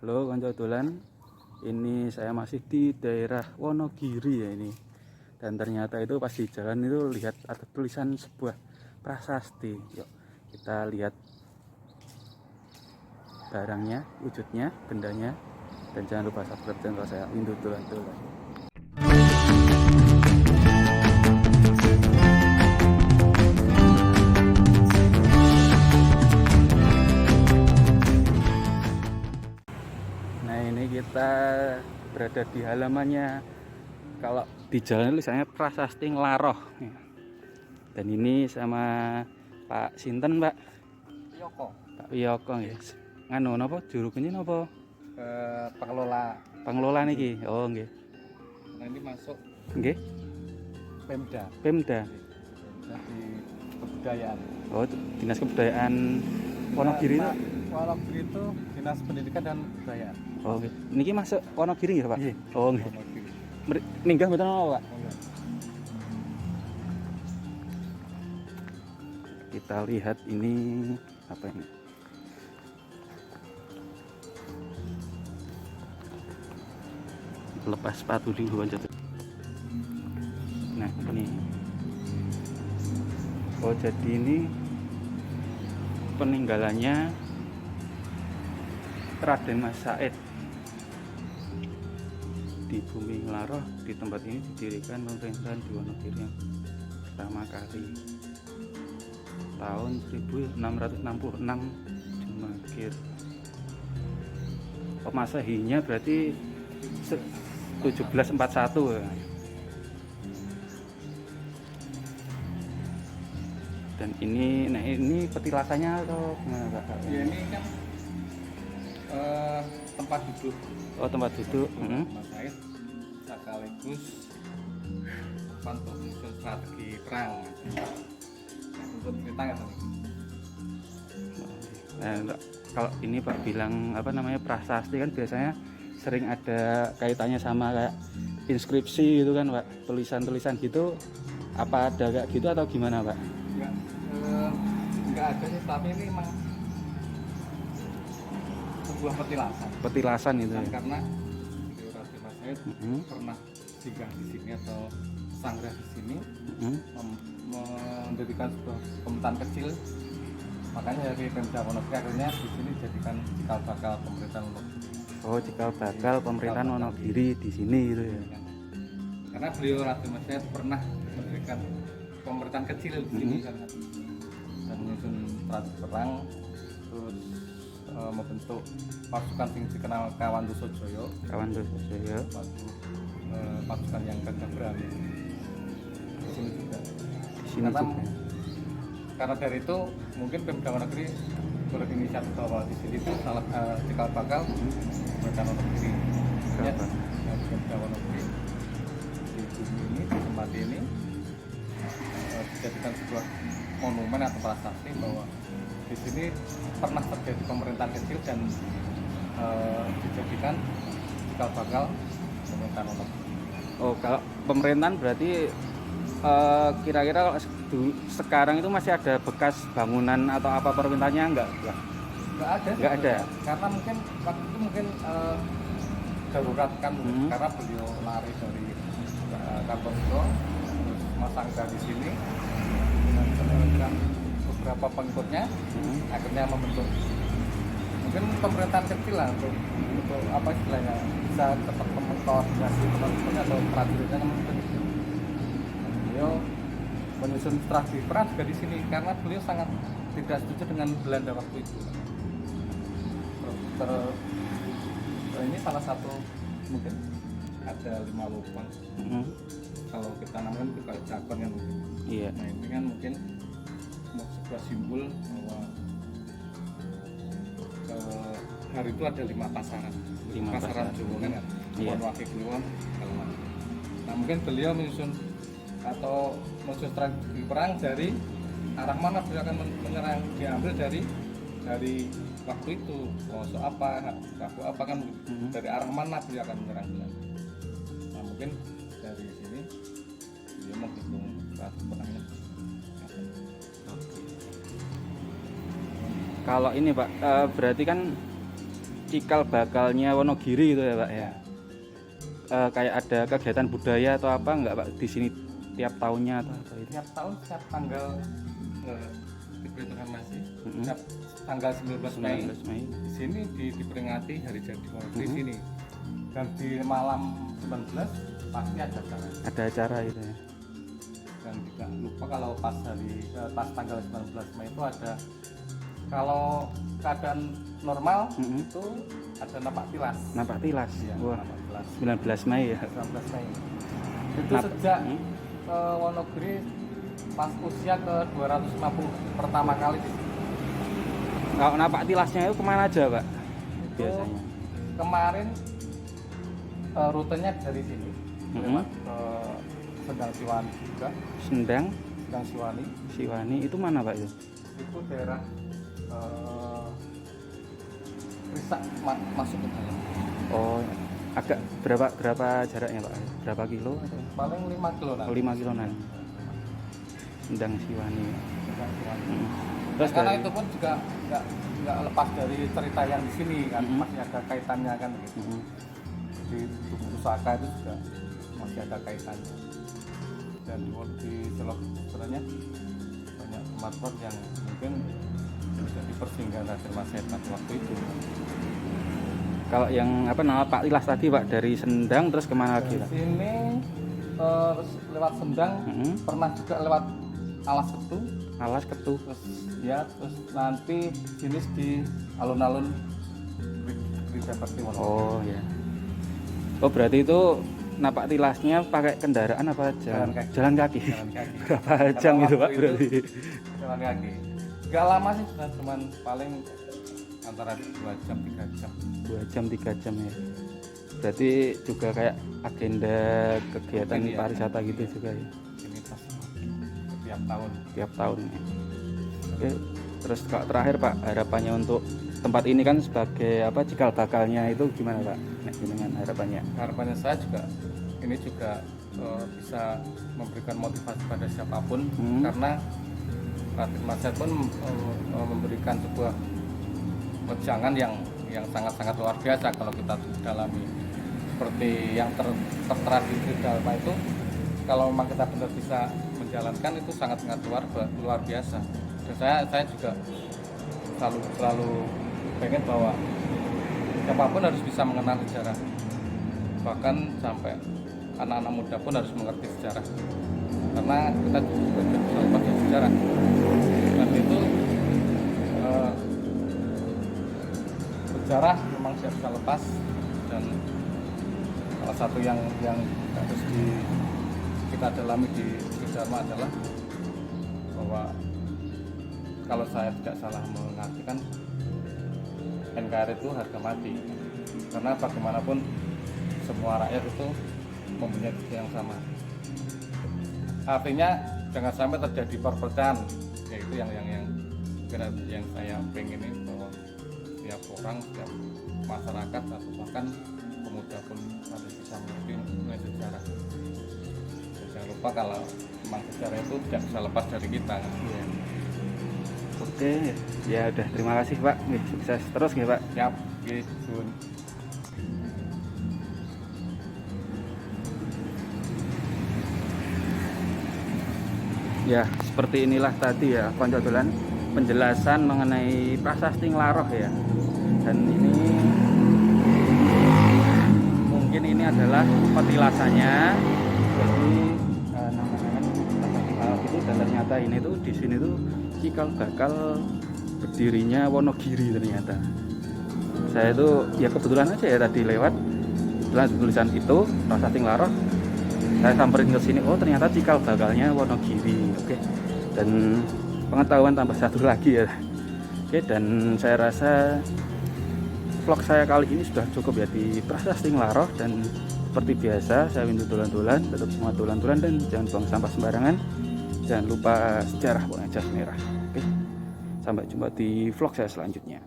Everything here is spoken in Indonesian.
Halo konco dolan, ini saya masih di daerah Wonogiri ya ini. Dan ternyata itu pas di jalan itu lihat ada tulisan sebuah prasasti. Yuk kita lihat barangnya, wujudnya, bendanya. Dan jangan lupa subscribe channel saya, Windu Dolan. Nah ini kita berada di halamannya. Kalau di jalan tulisannya Prasasti Nglaroh. Dan ini sama Pak Sinten, Pak Yoko, Pak Wiyoko ya. Nganu napa juru kunci napa? pengelola Niki. Oh nggih. nah ini masuk Nggih. Pemda Pemda. di kebudayaan. Oh, Dinas Kebudayaan Wonogiri itu. Wonogiri itu Dinas Pendidikan dan Kebudayaan. Oh nggih. Niki masuk Wonogiri nggih, Pak? Iya. Oh nggih. Wonogiri. Minggah mboten apa, Pak? Oh, iya. Kita lihat ini apa ini? Lepas sepatu dulu aja. Nah ini. Oh jadi ini peninggalannya Raden Mas Said. Di bumi Nglaroh, di tempat ini didirikan pemerintahan di Wonogiri yang pertama kali tahun 1666 Jumagir. Oh, Masehinya berarti 1741 ya. Dan ini, nah ini petilasannya atau gimana, Pak? Ya, ini kan tempat duduk Oh, tempat duduk. Mas Said sekaligus untuk menyusun strategi perang. Untuk cerita nggak tadi? Nah, kalau ini Pak bilang apa namanya prasasti kan biasanya sering ada kaitannya sama kayak inskripsi gitu kan, Pak, tulisan-tulisan gitu. Apa ada kayak gitu atau gimana, Pak? Nggak ada sih, tapi ini memang sebuah petilasan Petilasan itu ya. karena beliau Raden Mas Said pernah singgah di sini atau sanggah di sini, mendirikan sebuah pemerintahan kecil. Makanya dari Pemda Wonogiri akhirnya di sini dijadikan cikal bakal pemerintahan Wonogiri. Oh, cikal bakal pemerintahan Wonogiri di sini gitu ya. Karena beliau Raden Mas Said pernah mendirikan pemerintahan kecil di sini kan, dan menyusun strategi perang, terus membentuk pasukan yang dikenal Kawandoso Joyo, pasukan yang gagah berani di sini juga. Karena dari itu mungkin Pemda Wonogiri berinisiatif bahwa di sini itu salah cikal bakal pemerintahan Wonogiri. Ya, Pemda Wonogiri di bumi ini, di tempat ini dijadikan sebuah monumen atau prasasti bahwa di sini pernah terjadi pemerintahan kecil dan dijadikan cikal bakal pemerintahan Wonogiri. Oh, kalau pemerintahan berarti kira-kira kalau sekarang itu masih ada bekas bangunan atau apa pemerintahannya enggak? Enggak ada. Karena mungkin waktu itu mungkin darurat kan, karena beliau lari dari Kartosulo terus masang di sini dengan beberapa pengikutnya, akhirnya membentuk mungkin pemerintahan kecil lah untuk apa istilahnya, bisa tetap koordinasi teman-teman atau prajuritnya mungkin. Beliau menyusun strategi perang juga di sini karena beliau sangat tidak setuju dengan Belanda waktu itu. Ini salah satu mungkin ada 5 lubang. Kalau kita namakan itu kalau cakon kan mungkin. Iya. Nah ini kan mungkin sebuah simbol bahwa hari itu ada 5 pasaran. 5 pasaran Jawa kan ya. Iya. Wakil Kliwon. Nah mungkin beliau menyusun atau menyusun strategi perang dari arah mana beliau akan menyerang, diambil dari waktu itu masuk apa kan dari arah mana beliau akan menyerang. Nah mungkin dari sini beliau menghitung strategi perangnya. Kalau ini Pak, berarti kan cikal bakalnya Wonogiri gitu ya Pak ya. Kayak ada kegiatan budaya atau apa enggak Pak di sini tiap tahunnya atau apa itu? Tiap tahun setiap tanggal diperhitungkan masih setiap tanggal 19 Mei 19 Mei. di sini diperingati hari jadi Wonogiri di sini, dan di malam 19 pasti ada acara. Ada acara itu ya. Dan tidak lupa kalau pas tanggal 19 Mei itu ada, kalau keadaan normal itu ada napak tilas. Napak tilas. Iya, Wah, napak tilas 19 Mei ya. 19 Mei. Itu sejak Wonogiri pas usia ke 250 pertama kali di sini. Kalau napak tilasnya itu kemana aja Pak? Itu Biasanya. kemarin rutenya dari sini lewat ke Sendang Siwani juga. Sendang Sendang Siwani Siwani itu mana Pak itu? itu daerah Risak masuk ke dalam. Oh, agak berapa jaraknya Pak? Berapa kilo atau? Paling 5 kilo Oh, 5 kiloan. Sendang Siwani. Sendang Siwani. Terus Karena dari- itu pun juga nggak lepas dari cerita yang di sini kan, masih ada kaitannya kan gitu. Di tubuh pusaka itu juga masih ada kaitannya. Dan di Selok sebenarnya banyak tempat yang mungkin menjadi persinggahan Raden Mas Setan waktu itu. Kalau yang apa nama Pak Tilas tadi Pak dari Sendang terus kemana lagi Dari Pak? sini terus lewat Sendang, pernah juga lewat Alas Ketu, Alas Ketu. terus nanti finish di alun-alun Grijaperti Wonogiri. Oh ya. Oh berarti itu napak tilasnya pakai kendaraan apa Jalan kaki. Jalan kaki. Jalan kaki. Berapa jam Karena itu Pak waktu berarti? Jalan kaki. Gak lama sih, cuman paling antara 2 jam 3 jam. 2 jam 3 jam ya. Berarti juga kayak agenda kegiatan Mungkin ya. pariwisata gitu juga ya. Ini pas setiap tahun. Tiap tahun ya. Oke, terus kalau terakhir Pak harapannya untuk tempat ini kan sebagai apa cikal bakalnya itu gimana Pak? Nah, dengan harapannya. Harapannya saya juga ini juga bisa memberikan motivasi pada siapapun, karena Raden Mas Setan pun memberikan sebuah wejangan yang sangat-sangat luar biasa kalau kita dalami. Seperti yang tertera di Tridharma itu, kalau memang kita benar bisa menjalankan itu sangat-sangat luar biasa. Dan saya juga selalu pengen bahwa siapapun harus bisa mengenal sejarah, bahkan sampai anak-anak muda pun harus mengerti sejarah, karena kita juga bisa lepas dari sejarah. Dan itu sejarah memang tidak bisa lepas. Dan salah satu yang harus kita dalami di Tridharma adalah bahwa kalau saya tidak salah mengartikan, NKRI itu harga mati, karena bagaimanapun semua rakyat itu mempunyai hak yang sama. Artinya jangan sampai terjadi perpecahan, yaitu yang saya pengen ini, bahwa setiap orang, setiap masyarakat atau bahkan pemuda pun harus bisa mengerti nilai sejarah. Dan jangan lupa kalau memang sejarah itu tidak bisa lepas dari kita. Iya. Oke, ya udah terima kasih Pak. Nih, sukses terus nih Pak. Siap, gitu. Ya, seperti inilah tadi ya konco dolan penjelasan mengenai prasasti Nglaroh ya. Dan ini mungkin ini adalah petilasannya. Jadi namanya itu dan ternyata ini tuh di sini tuh cikal bakal berdirinya Wonogiri ternyata. Saya itu ya kebetulan aja ya tadi lewat kebetulan tulisan itu prasasti Nglaroh. Saya samperin ke sini, oh ternyata cikal bakalnya Wonogiri. Oke. Dan pengetahuan tambah satu lagi ya. Oke, dan saya rasa vlog saya kali ini sudah cukup ya di prasasti Nglaroh. Dan seperti biasa saya minta dolan-dolan, tetap semua dolan-dolan dan jangan buang sampah sembarangan. Jangan lupa sejarah pokoknya jas merah. Oke. Sampai jumpa di vlog saya selanjutnya.